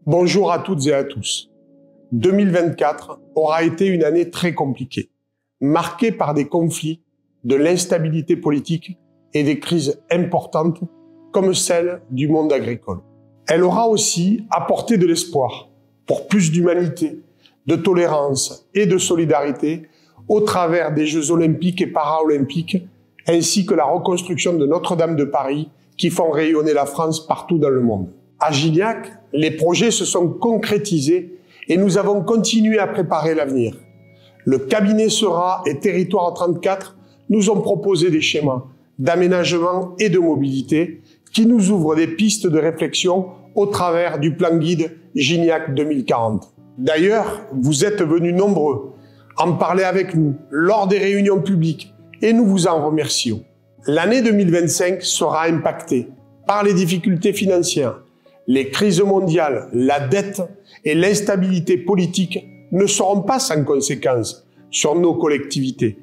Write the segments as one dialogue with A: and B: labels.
A: Bonjour à toutes et à tous. 2024 aura été une année très compliquée, marquée par des conflits, de l'instabilité politique et des crises importantes comme celle du monde agricole. Elle aura aussi apporté de l'espoir pour plus d'humanité, de tolérance et de solidarité au travers des Jeux olympiques et paralympiques ainsi que la reconstruction de Notre-Dame de Paris qui font rayonner la France partout dans le monde. À Gignac, les projets se sont concrétisés et nous avons continué à préparer l'avenir. Le cabinet Sera et Territoire 34 nous ont proposé des schémas d'aménagement et de mobilité qui nous ouvrent des pistes de réflexion au travers du plan guide Gignac 2040. D'ailleurs, vous êtes venus nombreux en parler avec nous lors des réunions publiques et nous vous en remercions. L'année 2025 sera impactée par les difficultés financières. Les crises mondiales, la dette et l'instabilité politique ne seront pas sans conséquences sur nos collectivités.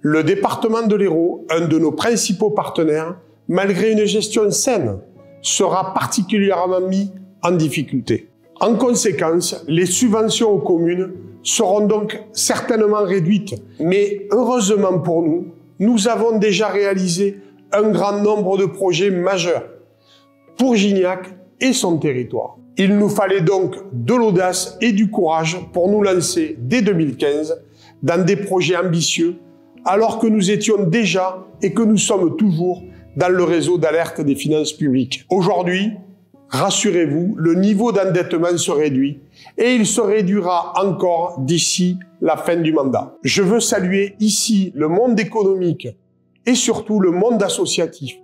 A: Le département de l'Hérault, un de nos principaux partenaires, malgré une gestion saine, sera particulièrement mis en difficulté. En conséquence, les subventions aux communes seront donc certainement réduites. Mais heureusement pour nous, nous avons déjà réalisé un grand nombre de projets majeurs pour Gignac et son territoire. Il nous fallait donc de l'audace et du courage pour nous lancer dès 2015 dans des projets ambitieux, alors que nous étions déjà et que nous sommes toujours dans le réseau d'alerte des finances publiques. Aujourd'hui, rassurez-vous, le niveau d'endettement se réduit et il se réduira encore d'ici la fin du mandat. Je veux saluer ici le monde économique et surtout le monde associatif,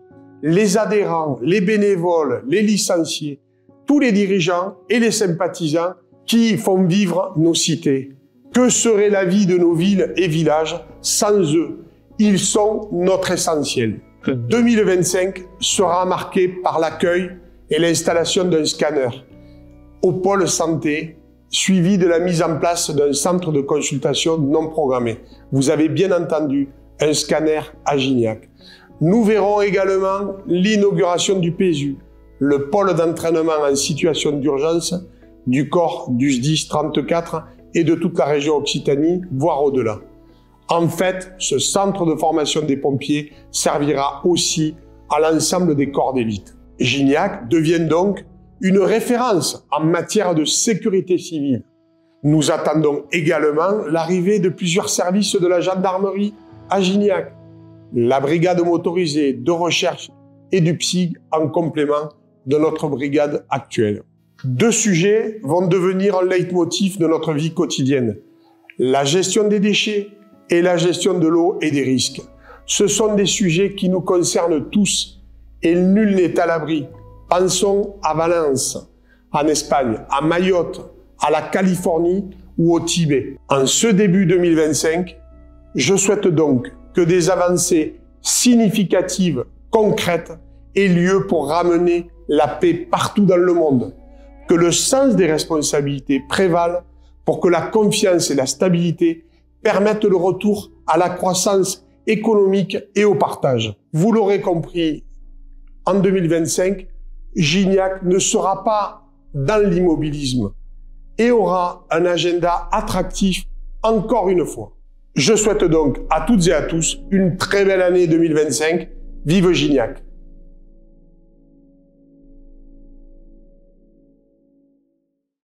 A: les adhérents, les bénévoles, les licenciés, tous les dirigeants et les sympathisants qui font vivre nos cités. Que serait la vie de nos villes et villages sans eux? Ils sont notre essentiel. 2025 sera marqué par l'accueil et l'installation d'un scanner au pôle santé, suivi de la mise en place d'un centre de consultation non programmé. Vous avez bien entendu, un scanner à Gignac. Nous verrons également l'inauguration du PSU, le pôle d'entraînement en situation d'urgence du corps du SDIS 34 et de toute la région Occitanie, voire au-delà. En fait, ce centre de formation des pompiers servira aussi à l'ensemble des corps d'élite. Gignac devient donc une référence en matière de sécurité civile. Nous attendons également l'arrivée de plusieurs services de la gendarmerie à Gignac, la brigade motorisée de recherche et du PSIG en complément de notre brigade actuelle. Deux sujets vont devenir un leitmotiv de notre vie quotidienne. La gestion des déchets et la gestion de l'eau et des risques. Ce sont des sujets qui nous concernent tous et nul n'est à l'abri. Pensons à Valence, en Espagne, à Mayotte, à la Californie ou au Tibet. En ce début 2025, je souhaite donc que des avancées significatives, concrètes, aient lieu pour ramener la paix partout dans le monde, que le sens des responsabilités prévale pour que la confiance et la stabilité permettent le retour à la croissance économique et au partage. Vous l'aurez compris, en 2025, Gignac ne sera pas dans l'immobilisme et aura un agenda attractif encore une fois. Je souhaite donc à toutes et à tous une très belle année 2025. Vive Gignac!